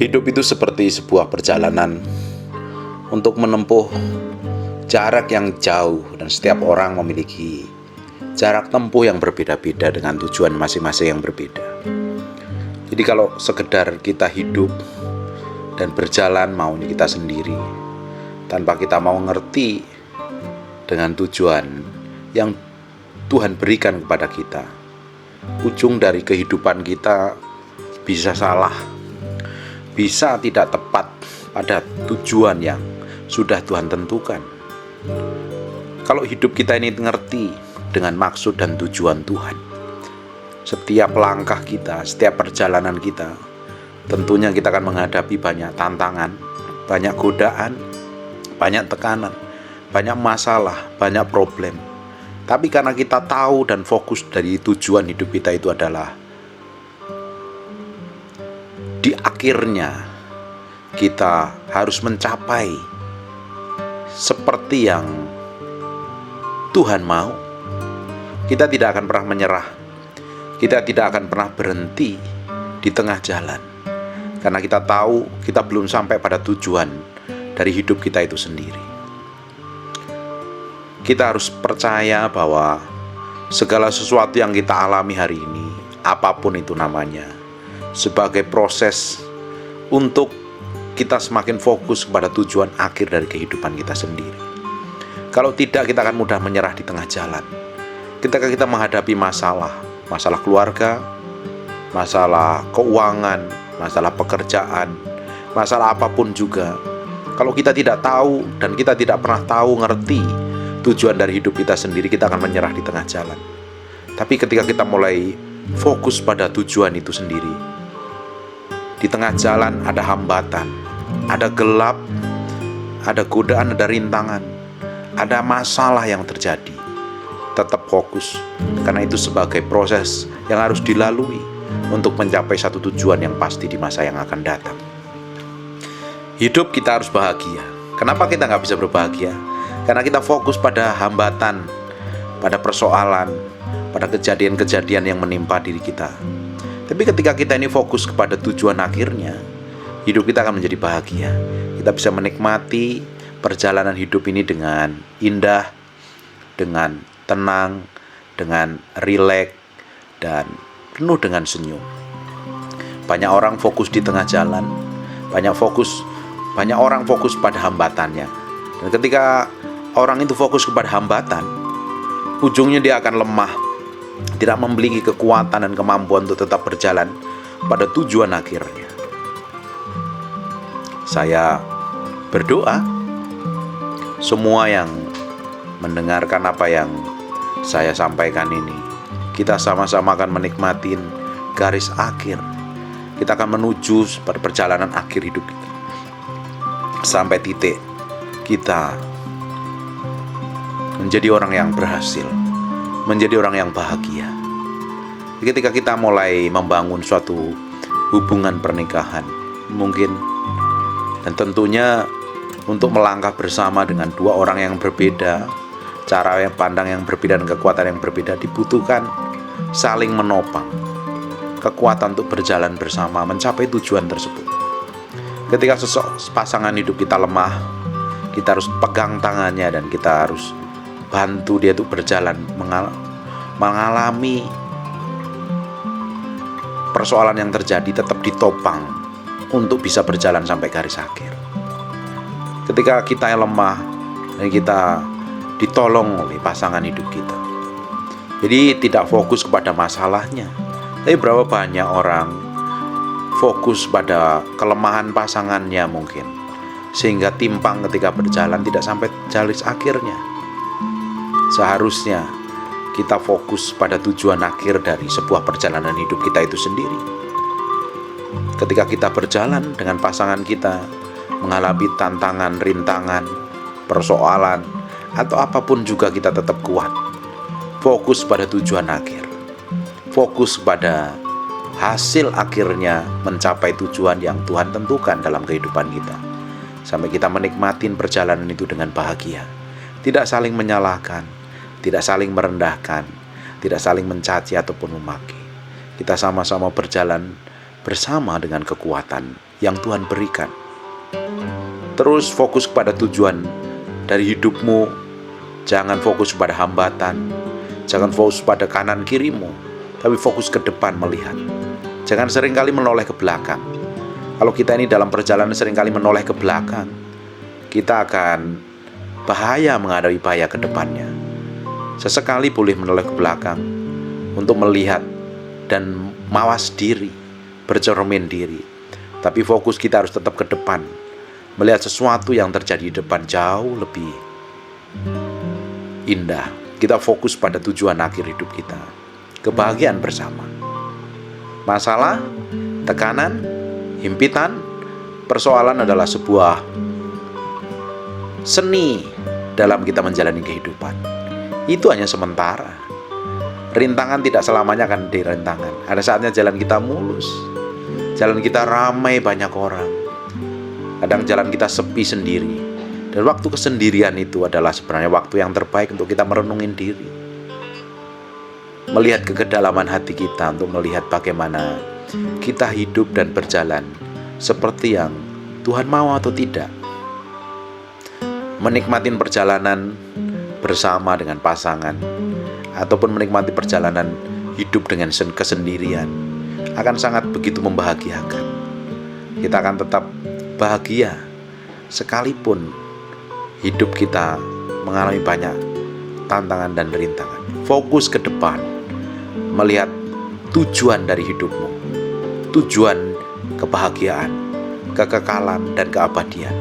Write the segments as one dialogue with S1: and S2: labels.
S1: Hidup itu seperti sebuah perjalanan untuk menempuh jarak yang jauh, dan setiap orang memiliki jarak tempuh yang berbeda-beda dengan tujuan masing-masing yang berbeda. Jadi kalau sekedar kita hidup dan berjalan maunya kita sendiri, tanpa kita mau ngerti dengan tujuan yang Tuhan berikan kepada kita, ujung dari kehidupan kita bisa salah, bisa tidak tepat pada tujuan yang sudah Tuhan tentukan. Kalau hidup kita ini ngerti dengan maksud dan tujuan Tuhan, setiap langkah kita, setiap perjalanan kita, tentunya kita akan menghadapi banyak tantangan, banyak godaan, banyak tekanan, banyak masalah, banyak problem. Tapi karena kita tahu dan fokus dari tujuan hidup kita itu adalah di akhirnya kita harus mencapai seperti yang Tuhan mau, kita tidak akan pernah menyerah. Kita tidak akan pernah berhenti di tengah jalan, karena kita tahu kita belum sampai pada tujuan dari hidup kita itu sendiri. Kita harus percaya bahwa segala sesuatu yang kita alami hari ini, apapun itu namanya, sebagai proses untuk kita semakin fokus kepada tujuan akhir dari kehidupan kita sendiri. Kalau tidak, kita akan mudah menyerah di tengah jalan. Ketika kita menghadapi masalah keluarga, masalah keuangan, masalah pekerjaan, masalah apapun juga, kalau kita tidak tahu dan kita tidak pernah tahu ngerti tujuan dari hidup kita sendiri, kita akan menyerah di tengah jalan. Tapi ketika kita mulai fokus pada tujuan itu sendiri, di tengah jalan ada hambatan, ada gelap, ada godaan, ada rintangan, ada masalah yang terjadi, tetap fokus, karena itu sebagai proses yang harus dilalui untuk mencapai satu tujuan yang pasti di masa yang akan datang. Hidup kita harus bahagia. Kenapa kita nggak bisa berbahagia? Karena kita fokus pada hambatan, pada persoalan, pada kejadian-kejadian yang menimpa diri kita. Tapi ketika kita ini fokus kepada tujuan akhirnya, hidup kita akan menjadi bahagia. Kita bisa menikmati perjalanan hidup ini dengan indah, dengan tenang, dengan rileks, dan penuh dengan senyum. Banyak orang fokus di tengah jalan, banyak orang fokus pada hambatannya. Dan ketika orang itu fokus kepada hambatan, ujungnya dia akan lemah, tidak memiliki kekuatan dan kemampuan untuk tetap berjalan pada tujuan akhirnya. Saya berdoa semua yang mendengarkan apa yang saya sampaikan ini, kita sama-sama akan menikmati garis akhir. Kita akan menuju pada perjalanan akhir hidup kita, sampai titik kita menjadi orang yang berhasil, menjadi orang yang bahagia. Ketika kita mulai membangun suatu hubungan pernikahan, mungkin, dan tentunya untuk melangkah bersama dengan dua orang yang berbeda, cara yang pandang yang berbeda dan kekuatan yang berbeda, dibutuhkan saling menopang, kekuatan untuk berjalan bersama mencapai tujuan tersebut. Ketika pasangan hidup kita lemah, kita harus pegang tangannya dan kita harus bantu dia untuk berjalan, mengalami persoalan yang terjadi, tetap ditopang untuk bisa berjalan sampai garis akhir. Ketika kita yang lemah dan kita ditolong oleh pasangan hidup kita, jadi tidak fokus kepada masalahnya. Tapi berapa banyak orang fokus pada kelemahan pasangannya mungkin, sehingga timpang ketika berjalan, tidak sampai garis akhirnya. Seharusnya kita fokus pada tujuan akhir dari sebuah perjalanan hidup kita itu sendiri. Ketika kita berjalan dengan pasangan kita, menghadapi tantangan, rintangan, persoalan, atau apapun juga, kita tetap kuat. Fokus pada tujuan akhir. Fokus pada hasil akhirnya mencapai tujuan yang Tuhan tentukan dalam kehidupan kita. Sampai kita menikmati perjalanan itu dengan bahagia. Tidak saling menyalahkan, tidak saling merendahkan, tidak saling mencaci ataupun memaki. Kita sama-sama berjalan bersama dengan kekuatan yang Tuhan berikan. Terus fokus pada tujuan dari hidupmu. Jangan fokus pada hambatan, jangan fokus pada kanan kirimu, tapi fokus ke depan melihat. Jangan seringkali menoleh ke belakang. Kalau kita ini dalam perjalanan seringkali menoleh ke belakang, kita akan bahaya menghadapi bahaya ke depannya. Sesekali boleh menoleh ke belakang untuk melihat dan mawas diri, bercermin diri. Tapi fokus kita harus tetap ke depan, melihat sesuatu yang terjadi di depan jauh lebih indah. Kita fokus pada tujuan akhir hidup kita, kebahagiaan bersama. Masalah, tekanan, himpitan, persoalan adalah sebuah seni dalam kita menjalani kehidupan. Itu hanya sementara. Rintangan tidak selamanya akan di rintangan. Ada saatnya jalan kita mulus, jalan kita ramai banyak orang. Kadang jalan kita sepi sendiri. Dan waktu kesendirian itu adalah sebenarnya waktu yang terbaik untuk kita merenungin diri, melihat ke kedalaman hati kita, untuk melihat bagaimana kita hidup dan berjalan seperti yang Tuhan mau atau tidak. Menikmati perjalanan bersama dengan pasangan, ataupun menikmati perjalanan hidup dengan kesendirian, akan sangat begitu membahagiakan. Kita akan tetap bahagia sekalipun hidup kita mengalami banyak tantangan dan rintangan. Fokus ke depan, melihat tujuan dari hidupmu, tujuan kebahagiaan, kekekalan, dan keabadian.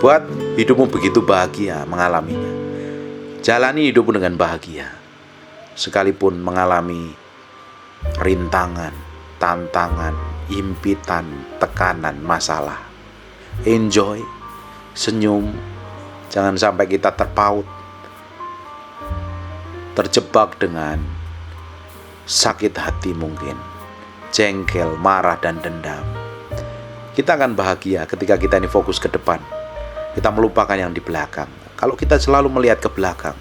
S1: Buat hidupmu begitu bahagia mengalaminya. Jalani hidupmu dengan bahagia, sekalipun mengalami rintangan, tantangan, impitan, tekanan, masalah. Enjoy, senyum. Jangan sampai kita terpaut, terjebak dengan sakit hati mungkin, jengkel, marah, dan dendam. Kita akan bahagia ketika kita ini fokus ke depan. Kita melupakan yang di belakang. Kalau kita selalu melihat ke belakang,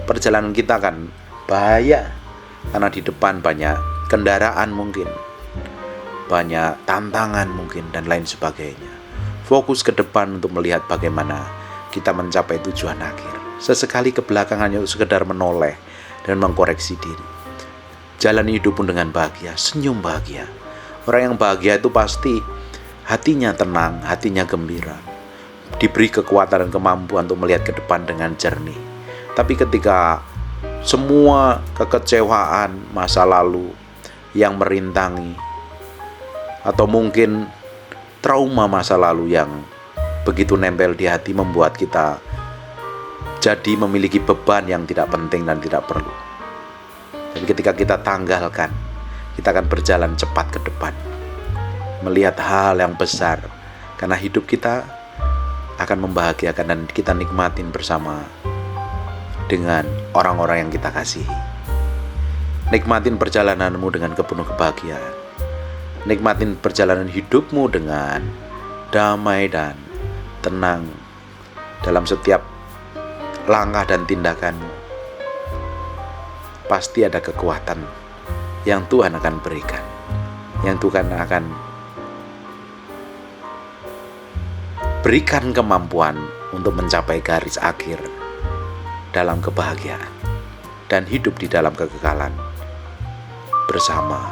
S1: perjalanan kita akan bahaya. Karena di depan banyak kendaraan mungkin, banyak tantangan mungkin, dan lain sebagainya. Fokus ke depan untuk melihat bagaimana kita mencapai tujuan akhir. Sesekali ke belakang hanya untuk sekedar menoleh dan mengkoreksi diri. Jalani hidup pun dengan bahagia, senyum bahagia. Orang yang bahagia itu pasti hatinya tenang, hatinya gembira, diberi kekuatan dan kemampuan untuk melihat ke depan dengan jernih. Tapi ketika semua kekecewaan masa lalu yang merintangi, atau mungkin trauma masa lalu yang begitu nempel di hati, membuat kita jadi memiliki beban yang tidak penting dan tidak perlu. Jadi ketika kita tanggalkan, kita akan berjalan cepat ke depan, melihat hal yang besar, karena hidup kita akan membahagiakan dan kita nikmatin bersama dengan orang-orang yang kita kasihi. Nikmatin perjalananmu dengan penuh kebahagiaan. Nikmatin perjalanan hidupmu dengan damai dan tenang dalam setiap langkah dan tindakanmu. Pasti ada kekuatan yang Tuhan akan berikan, yang Tuhan akan berikan kemampuan untuk mencapai garis akhir dalam kebahagiaan dan hidup di dalam kekekalan bersama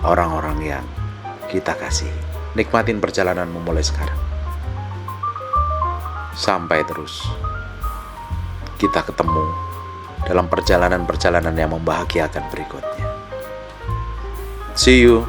S1: orang-orang yang kita kasih. Nikmatin perjalananmu mulai sekarang. Sampai terus kita ketemu dalam perjalanan-perjalanan yang membahagiakan berikutnya. See you.